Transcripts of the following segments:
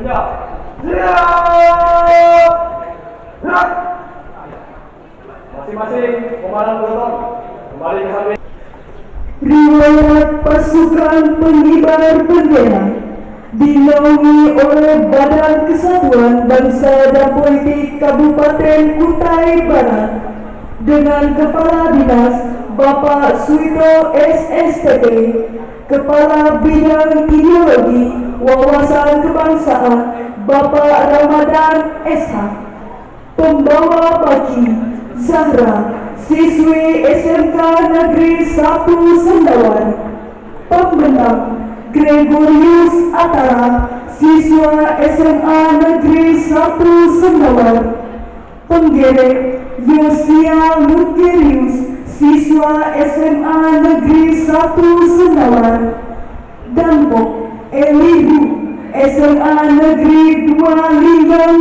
Siap. Siap. Gerak. Masing-masing komandan pelotong kembali ke samping. Riwayat pasukan pengibar bendera dinaungi oleh Badan Kesatuan Bangsa dan Politik Kabupaten Kutai Barat dengan Kepala Dinas Bapak Suito SSTP, Kepala Bidang Ideologi Wawasan Kebangsaan Bapak Ramadan SH, Pembawa baki Zahra, siswi SMK Negeri 1 Sendawar. Pembentang Gregorius Atara, siswa SMA Negeri 1 Sendawar. Penggerek Yosia Lukerius, siswa SMA Negeri 1 Sendawar. Dampok Elihu, SMA Negeri 2 Linggang.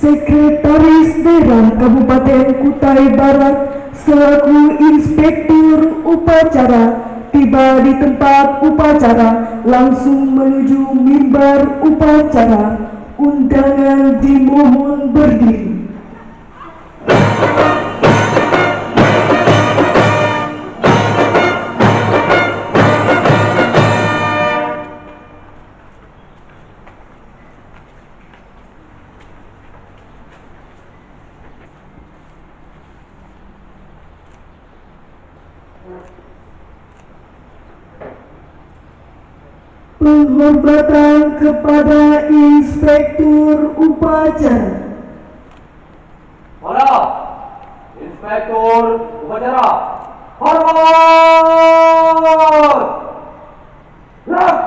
Sekretaris Daerah Kabupaten Kutai Barat selaku Inspektur Upacara tiba di tempat upacara langsung menuju mimbar upacara. Undangan dimohon berdiri. Penghormatan kepada Inspektur Upacara. Pada Inspektur Upacara, hormat! Gerak!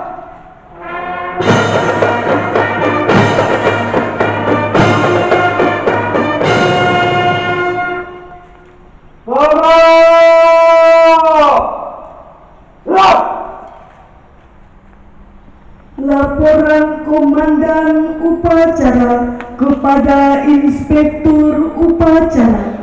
Laporan Komandan Upacara kepada Inspektur Upacara.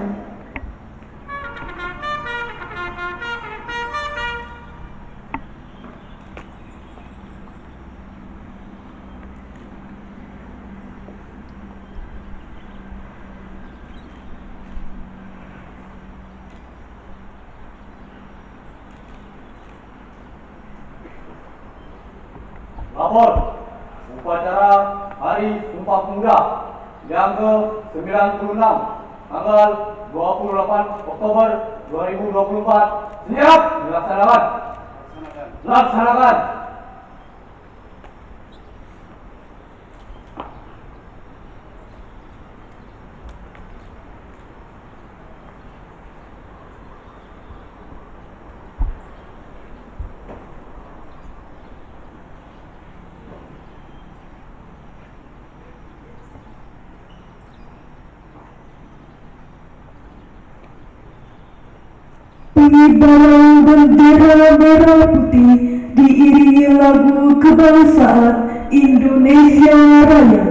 Lapor upacara Hari Sumpah Pemuda yang ke-96 tanggal 28 Oktober 2024 siap dilaksanakan. Laksanakan. Pengibaran bendera merah putih diiringi lagu kebangsaan Indonesia Raya.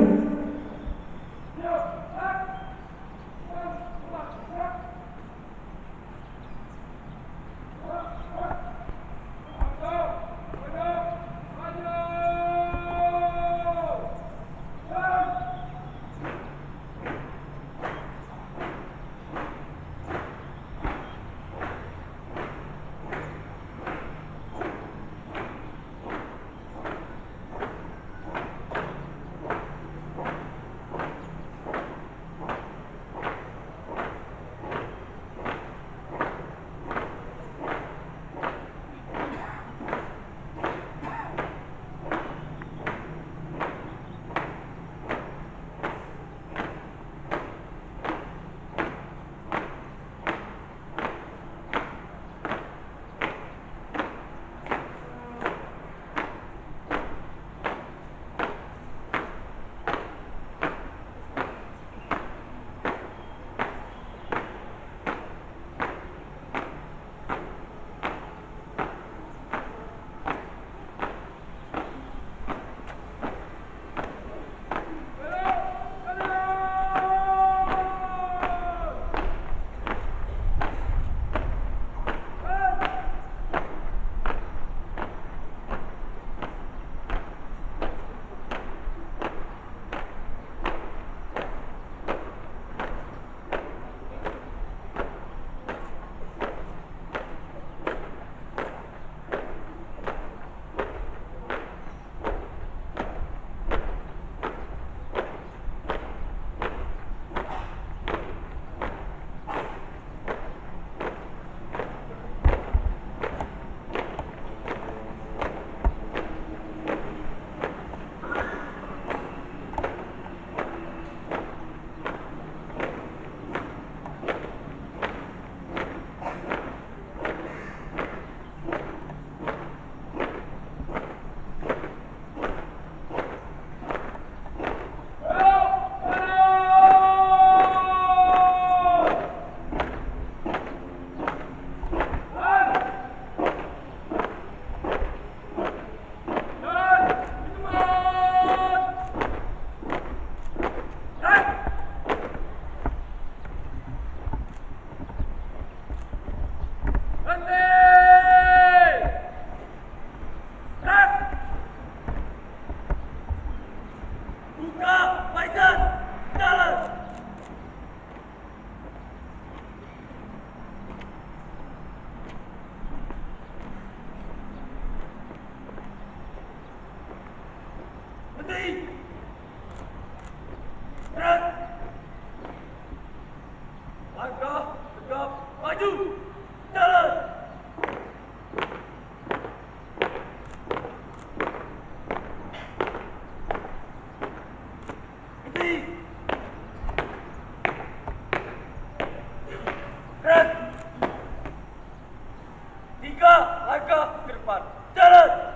3 langkah ke depan. Jalan!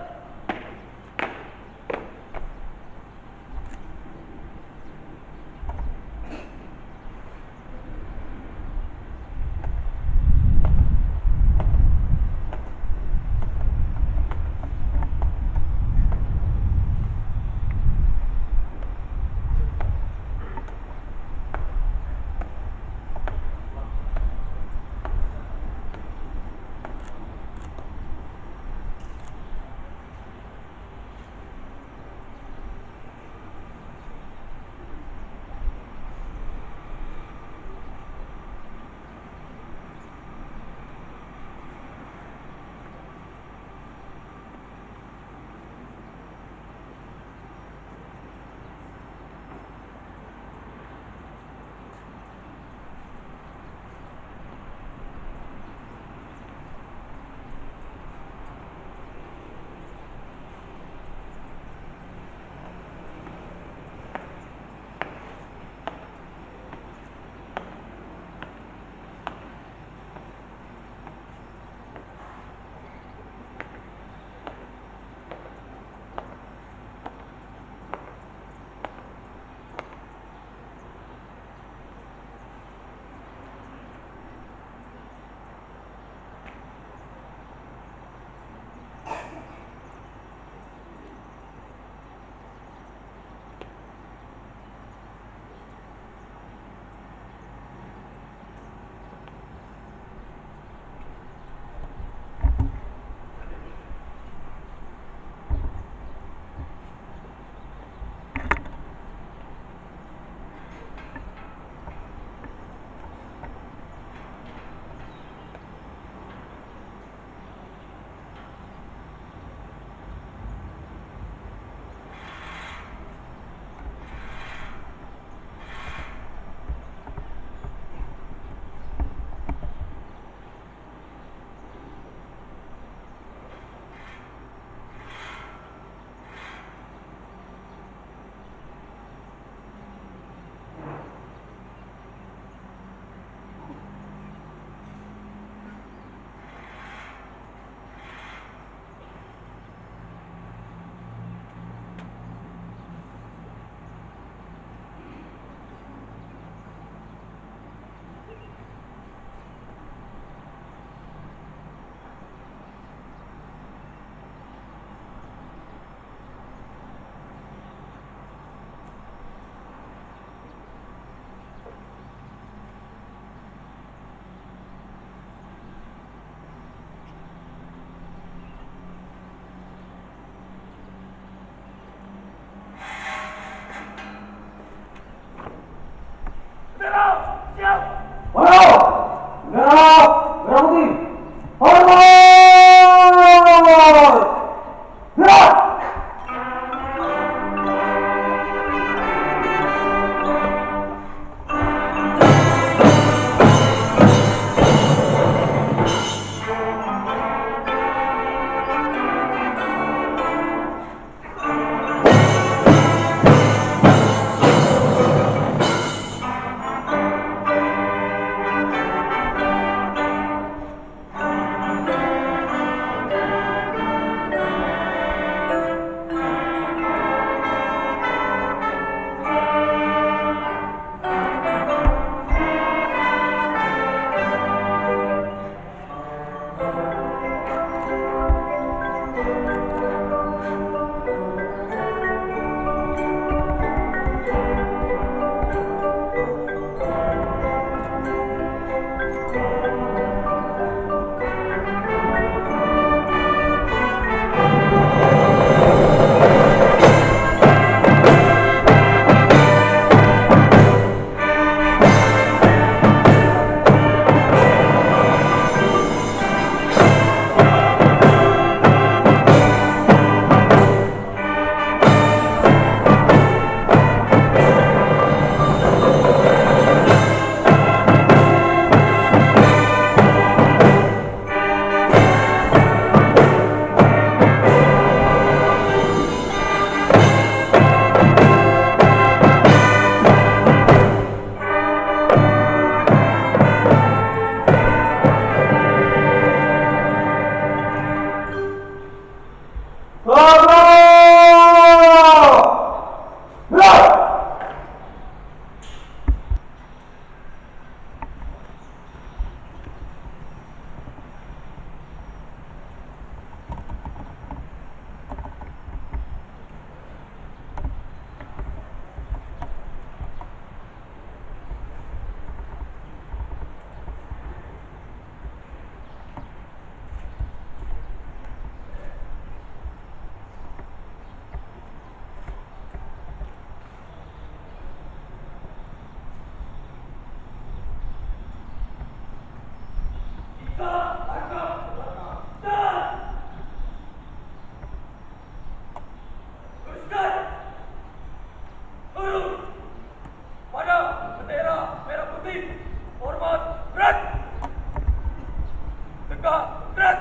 gerak.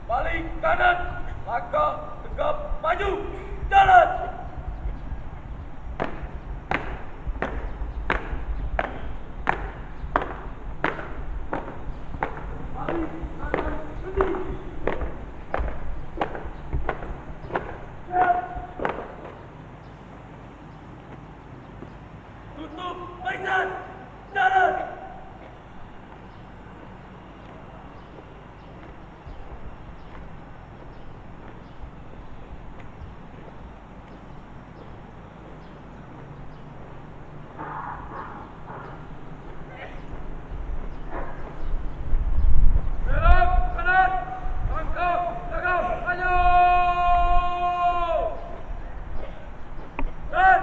Balik kanan, langkah tegap maju, jalan. Balik kanan, berhenti. Gerak. Tutup barisan, jalan. Belok kanan, langkah tegap maju. Dan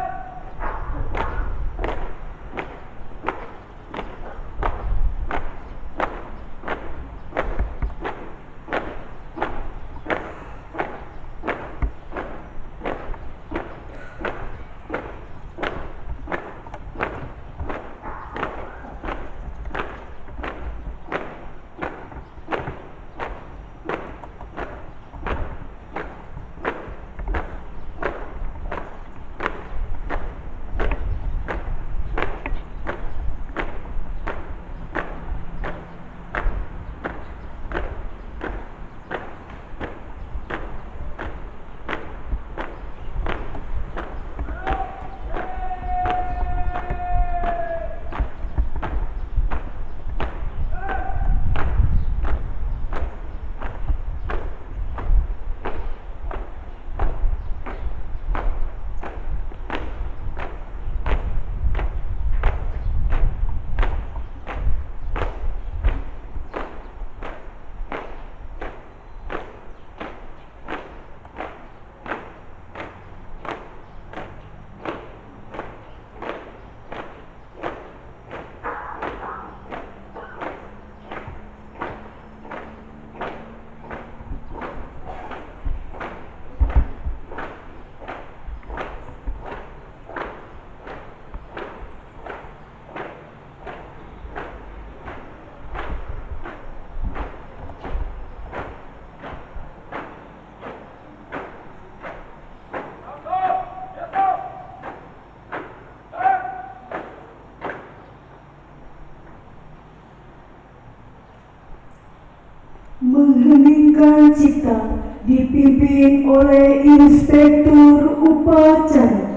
Mengheningkan cipta dipimpin oleh Inspektur Upacara.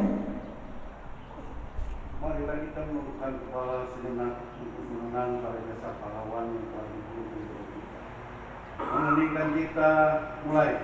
Marilah kita menundukkan kepala sejenak untuk mengenang pada jasa pahlawan yang telah dibunuh di bawah kita. Mengheningkan cipta, mulai.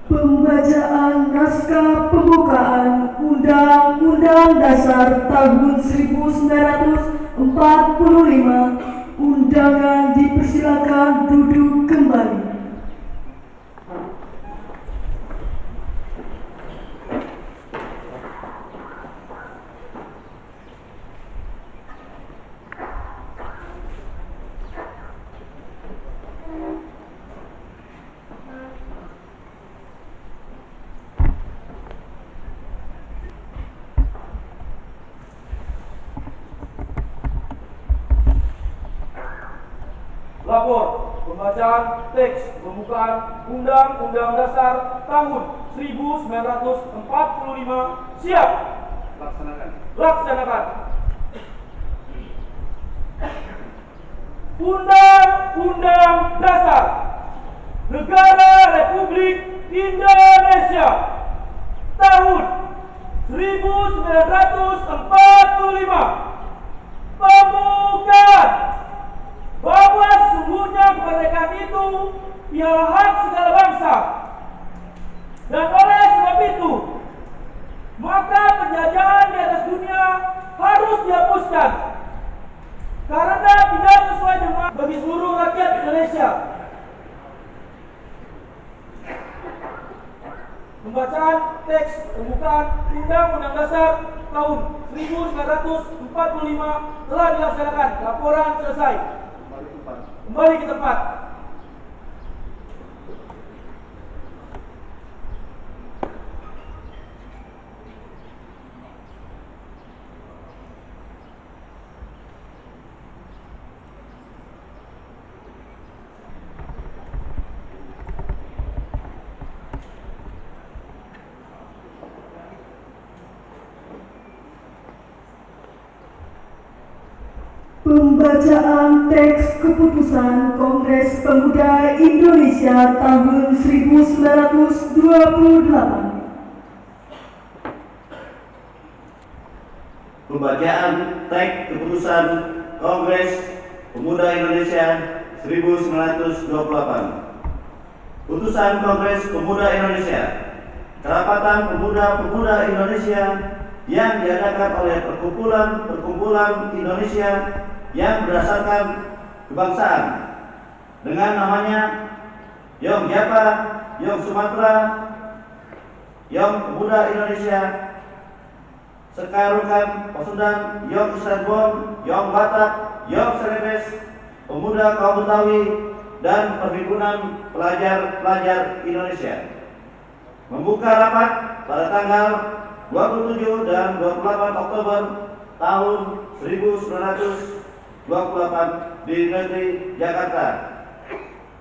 Pembacaan naskah pembukaan Undang-Undang Dasar tahun 1945. Undangan dipersilakan duduk kembali. Pembacaan teks pembukaan Undang-Undang Dasar tahun 1945. Siap. Laksanakan. Laksanakan. Undang-Undang Dasar Negara Republik Indonesia tahun 1945 pembukaan bahwa sesungguhnya kemerdekaan itu ialah hak segala bangsa, dan oleh sebab itu maka penjajahan di atas dunia harus dihapuskan karena tidak sesuai dengan bagi seluruh rakyat Indonesia. Pembacaan teks pembukaan Undang-Undang Dasar tahun 1945 telah dilaksanakan. Laporan selesai. Kembali ke tempat. Pembacaan teks keputusan Kongres Pemuda Indonesia tahun 1928. Pembacaan teks keputusan Kongres Pemuda Indonesia 1928. Putusan Kongres Pemuda Indonesia, Kerapatan Pemuda-Pemuda Indonesia yang diadakan oleh perkumpulan Indonesia yang berdasarkan kebangsaan dengan namanya Yong Japa, Yong Sumatera, Yong Pemuda Indonesia, Sekarukan, Pasundan, Yong Cirebon, Yong Batak, Yong Serebes, Pemuda Kaum Betawi, dan Perhimpunan Pelajar-Pelajar Indonesia membuka rapat pada tanggal 27 dan 28 Oktober tahun 1928 di negeri Jakarta.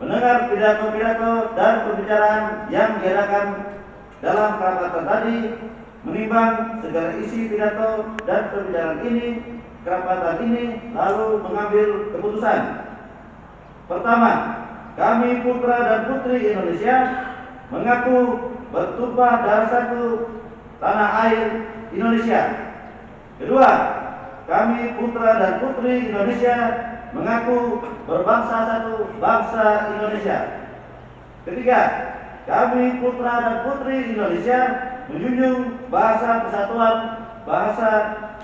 Mendengar pidato-pidato dan pembicaraan yang diadakan dalam kerapatan tadi, menimbang segala isi pidato dan pembicaraan ini, kerapatan ini lalu mengambil keputusan. Pertama, kami putra dan putri Indonesia mengaku bertumpah darah satu tanah air Indonesia. Kedua, kami putra dan putri Indonesia mengaku berbangsa satu bangsa Indonesia. Ketiga, kami putra dan putri Indonesia menjunjung bahasa persatuan bahasa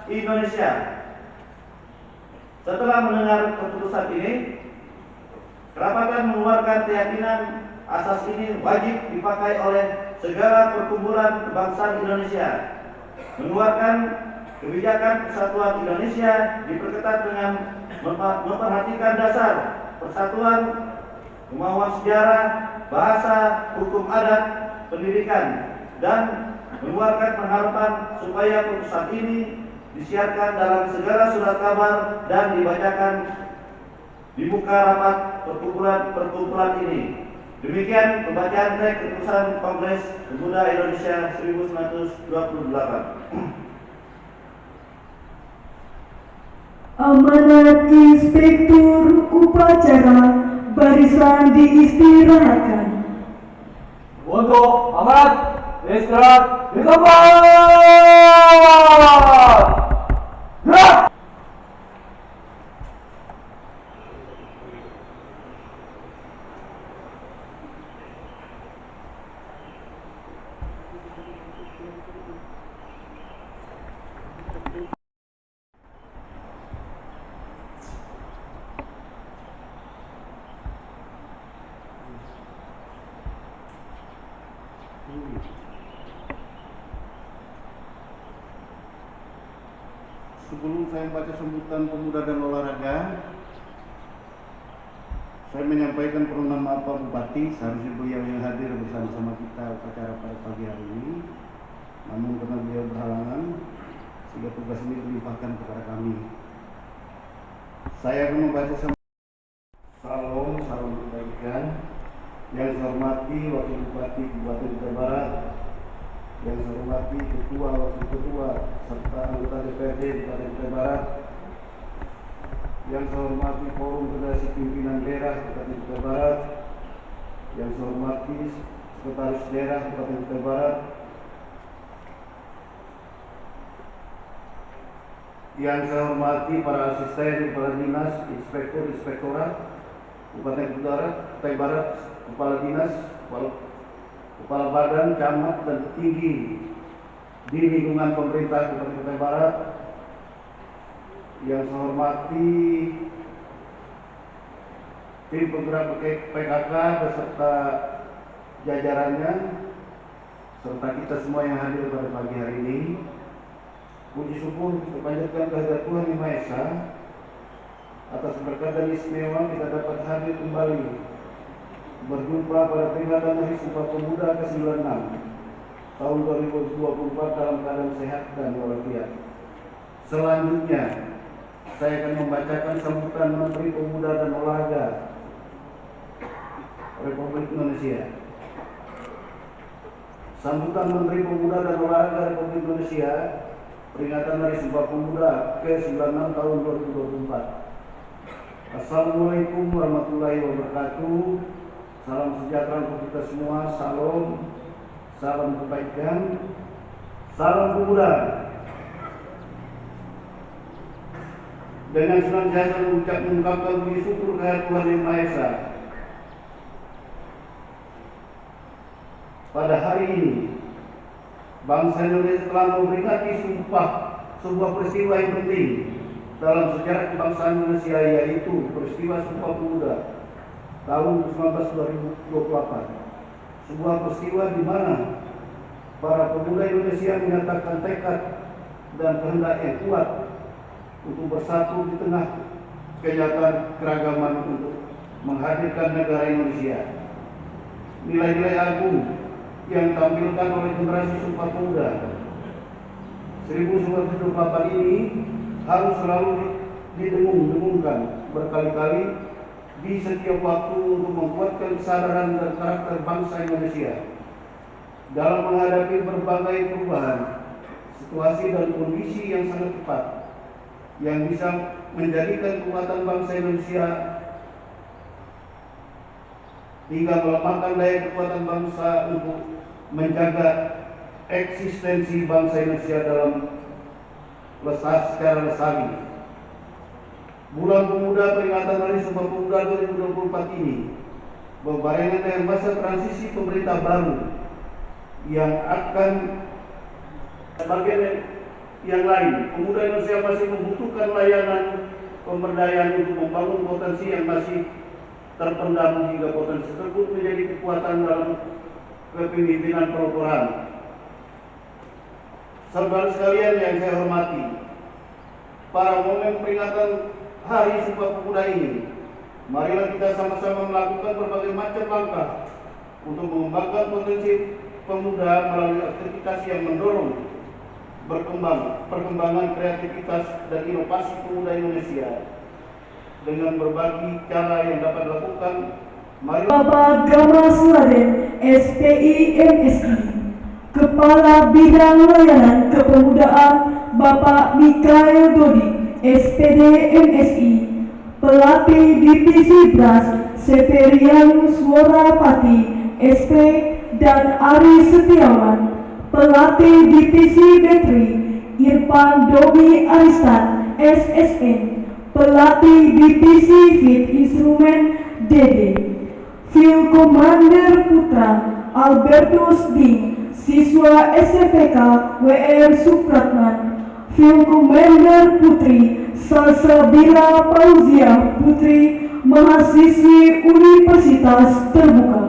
Indonesia. Setelah mendengar keputusan ini, kerapatan mengeluarkan keyakinan asas ini wajib dipakai oleh segala perkumpulan kebangsaan Indonesia. Mengeluarkan kebijakan persatuan Indonesia diperketat dengan memperhatikan dasar persatuan, kemauan sejarah, bahasa, hukum adat, pendidikan, dan mengeluarkan pengharapan supaya putusan ini disiarkan dalam segala surat kabar dan dibacakan di muka rapat perkumpulan ini. Demikian pembacaan teks keputusan Kongres Pemuda Indonesia 1928. Amanat Inspektur Upacara barisan diistirahatkan. Untuk amanat istirahat di tempat. Gerak! Sebelum saya membaca sambutan pemuda dan olahraga, saya menyampaikan permohonan maaf Pak Bupati, seharusnya beliau yang hadir bersama-sama kita upacara pada pagi hari ini. Namun karena beliau berhalangan, sehingga tugas ini dilimpahkan kepada kami. Saya akan membaca sambutan. Salam, salam budaya. Yang saya hormati Wakil Bupati Kabupaten Kutai Barat, yang saya hormati Ketua, Wakil Ketua, serta anggota DPRD Kabupaten Kutai Barat, yang saya hormati Forum Federasi Pimpinan Daerah Kabupaten Kutai Barat, yang saya hormati Sekretaris Daerah Kabupaten Kutai Barat, yang saya hormati para asisten kepala dinas, inspektur, inspektorat Kabupaten Kutai Barat, kepala dinas, kepala badan, camat, dan petinggi di lingkungan pemerintah Kabupaten Kutai Barat, yang saya hormati tim penggerak PKK beserta jajarannya, serta kita semua yang hadir pada pagi hari ini. Puji syukur kita panjatkan kehadirat Tuhan Yang Maha Esa atas berkat dan istimewa kita dapat hadir kembali berjumpa pada peringatan Hari Sumpah Pemuda ke-96 tahun 2024 dalam keadaan sehat dan walafiat. Selanjutnya saya akan membacakan sambutan Menteri Pemuda dan Olahraga Republik Indonesia. Sambutan Menteri Pemuda dan Olahraga Republik Indonesia peringatan Hari Sumpah Pemuda ke-96 tahun 2024. Assalamualaikum warahmatullahi wabarakatuh. Salam sejahtera untuk kita semua. Salam kebaikan, salam pemuda. Dengan senantiasa mengucapkan puji syukur kehadirat Tuhan Yang Maha Esa, pada hari ini bangsa Indonesia telah memperingati sebuah peristiwa yang penting dalam sejarah kebangsaan Indonesia, yaitu peristiwa Sumpah Pemuda tahun 1928. Sebuah peristiwa di mana para pemuda Indonesia menyatakan tekad dan kehendak yang kuat untuk bersatu di tengah kenyataan keragaman untuk menghadirkan negara Indonesia. Nilai-nilai agung yang ditampilkan oleh generasi Sumpah Pemuda 1978 ini harus selalu didengung-dengungkan berkali-kali di setiap waktu untuk menguatkan kesadaran dan karakter bangsa Indonesia dalam menghadapi berbagai perubahan, situasi dan kondisi yang sangat cepat yang bisa menjadikan kekuatan bangsa Indonesia hingga melemahkan daya kekuatan bangsa untuk menjaga eksistensi bangsa Indonesia dalam secara lestari. Bulan Pemuda peringatan Hari Sumpah Pemuda 2024 ini berbarengan dengan masa transisi pemerintah baru yang akan sebagai yang lain. Pemuda Indonesia masih membutuhkan layanan pemberdayaan untuk membangun potensi yang masih terpendam hingga potensi tersebut menjadi kekuatan dalam kepemimpinan perotoran. Saudara sekalian yang saya hormati, pada momen peringatan Hari Sumpah Pemuda ini, marilah kita sama-sama melakukan berbagai macam langkah untuk mengembangkan potensi pemuda melalui aktivitas yang mendorong perkembangan kreativitas dan inovasi pemuda Indonesia. Dengan berbagai cara yang dapat dilakukan, mari Bapak Gamas Raden, SPI MSI, Kepala Bidang Layanan Kepemudaan Bapak Mikael Dodi, SPD MSI, Pelatih Divisi Bras Severianus Worapati, SP, dan Ari Setiawan, Pelatih Divisi Bateri Irfan Dobi Aristan, SSN, Pelatih Divisi Fit Instrumen DD, Field Commander Putra Albertus Ding, Siswa SMPK WR Supratman, Field Commander Putri Salsabila Fauzia Putri, mahasiswi Universitas Terbuka.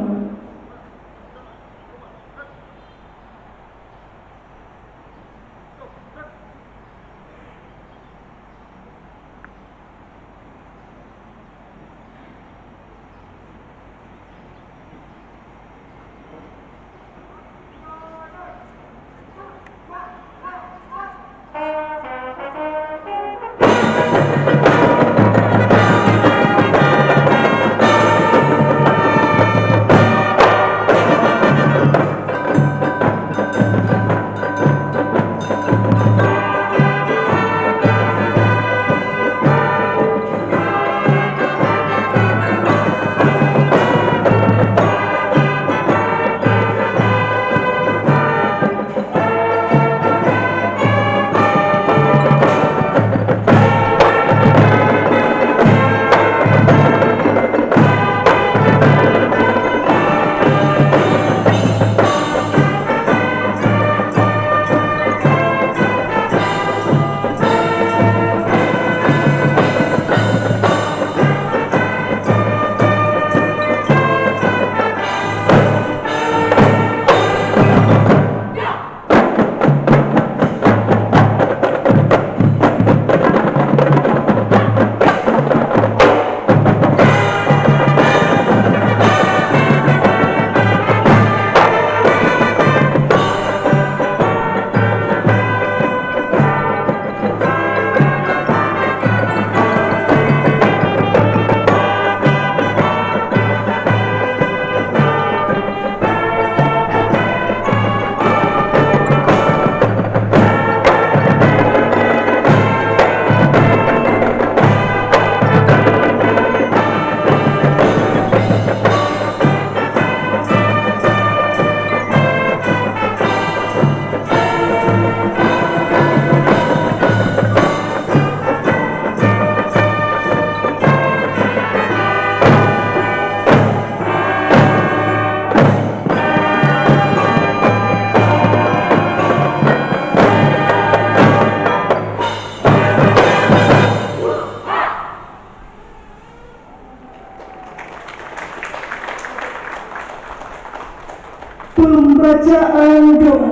Pembacaan doa.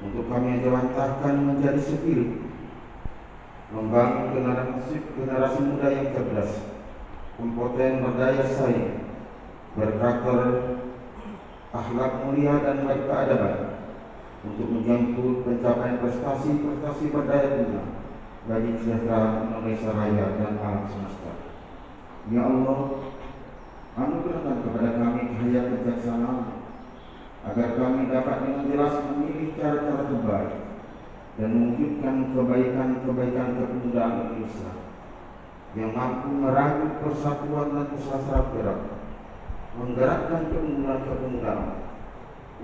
Untuk kami jawantahkan menjadi spirit, membangun generasi muda yang cerdas, kompeten, berdaya saing, berkarakter, akhlak mulia dan berkeadaban, untuk menjemput pencapaian prestasi berdaya guna bagi kesejahteraan Indonesia Raya dan alam semesta. Ya Allah, anugerahkan kepada kami cahaya kebijaksanaan, agar kami dapat dengan jelas memilih cara-cara terbaik dan mewujudkan kebaikan-kebaikan kepemudaan Indonesia yang mampu meraih persatuan dan kesejahteraan berat, menggerakkan kepemudaan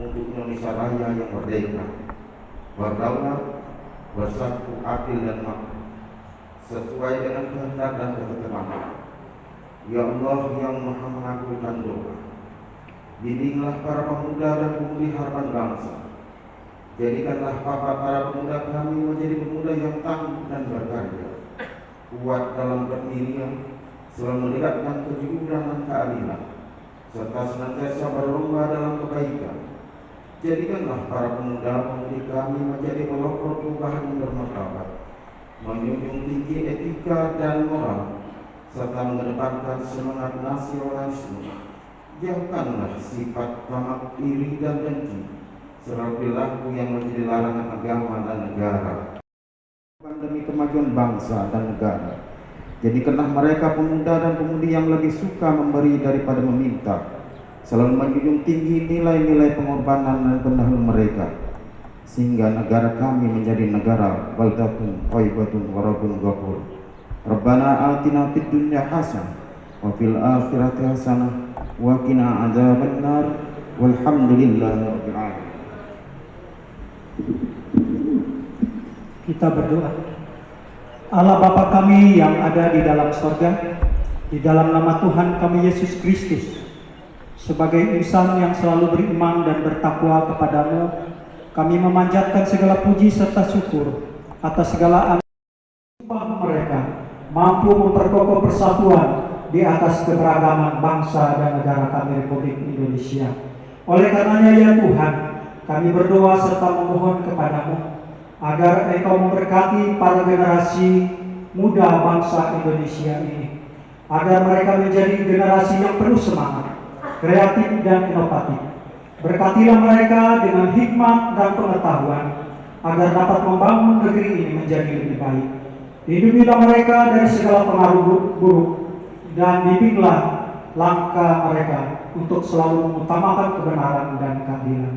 untuk Indonesia Raya yang merdeka, berdaulat, bersatu, adil dan makmur, sesuai dengan kehendak dan ketetapan. Ya Allah yang Maha mengabulkan doa, bimbinglah para pemuda dan pemudi harapan bangsa. Jadikanlah para pemuda kami menjadi pemuda yang tangguh dan berkarya, kuat dalam berdirian, selalu menegakkan kejujuran dan keadilan, serta senantiasa berlomba dalam kebaikan. Jadikanlah para pemuda-pemudi kami menjadi pelopor perubahan yang bermartabat, menjunjung tinggi etika dan moral, serta mengedepankan semangat nasionalisme. Jauhkanlah sifat tamak, iri dan dengki, serta perilaku yang menjadi larangan agama dan negara. Demi kemajuan bangsa dan negara, jadikanlah mereka pemuda dan pemudi yang lebih suka memberi daripada meminta, selalu menjunjung tinggi nilai-nilai pengorbanan dan pendahuluan mereka, sehingga negara kami menjadi negara baldatun thayyibatun wa rabbun ghafur. Rabbana atina fid dunya hasanah wa fil akhirati hasanah wa qina adzabannar walhamdulillahi rabbil alamin. Kita berdoa. Allah Bapa kami yang ada di dalam sorga, di dalam nama Tuhan kami Yesus Kristus, sebagai insan yang selalu beriman dan bertakwa kepadamu, kami memanjatkan segala puji serta syukur atas segala anugerah mereka mampu memperkokoh persatuan di atas keberagaman bangsa dan negara kami Republik Indonesia. Oleh karenanya ya Tuhan, kami berdoa serta memohon kepadamu agar Engkau memberkati para generasi muda bangsa Indonesia ini, agar mereka menjadi generasi yang penuh semangat, kreatif dan inovatif. Berkatilah mereka dengan hikmat dan pengetahuan, agar dapat membangun negeri ini menjadi lebih baik. Lindungilah mereka dari segala pengaruh buruk, dan bimbinglah langkah mereka untuk selalu mengutamakan kebenaran dan keadilan.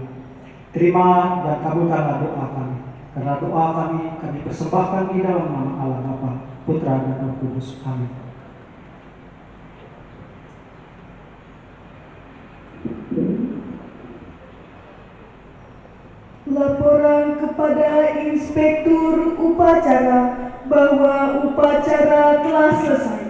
Terima dan kabulkanlah doa kami, karena doa kami persembahkan di dalam nama Allah Bapa, Putra dan Roh Kudus. Amin. Laporan kepada Inspektur Upacara bahwa upacara telah selesai.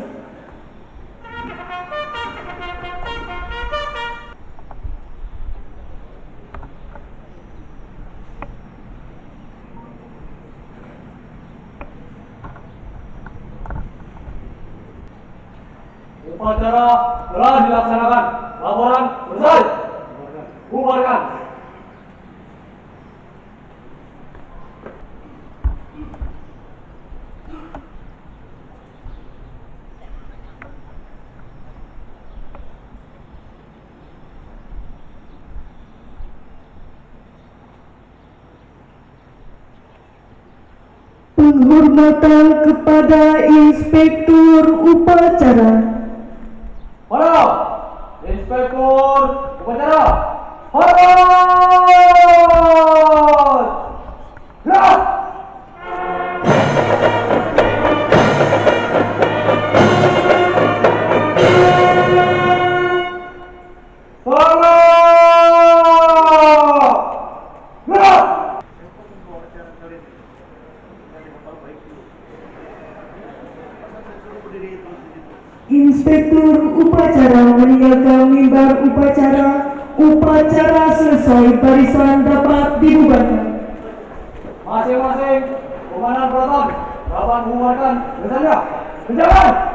Upacara telah dilaksanakan. Laporan selesai. Bubarkan. Penghormatan kepada Inspektur Upacara. Para Inspektur Upacara, hormat! Gerak! Inspektur Upacara meninggalkan mimbar upacara. Upacara selesai, barisan dapat dibubarkan. Masing-masing komandan dapat mengeluarkan misalnya. Berjalan!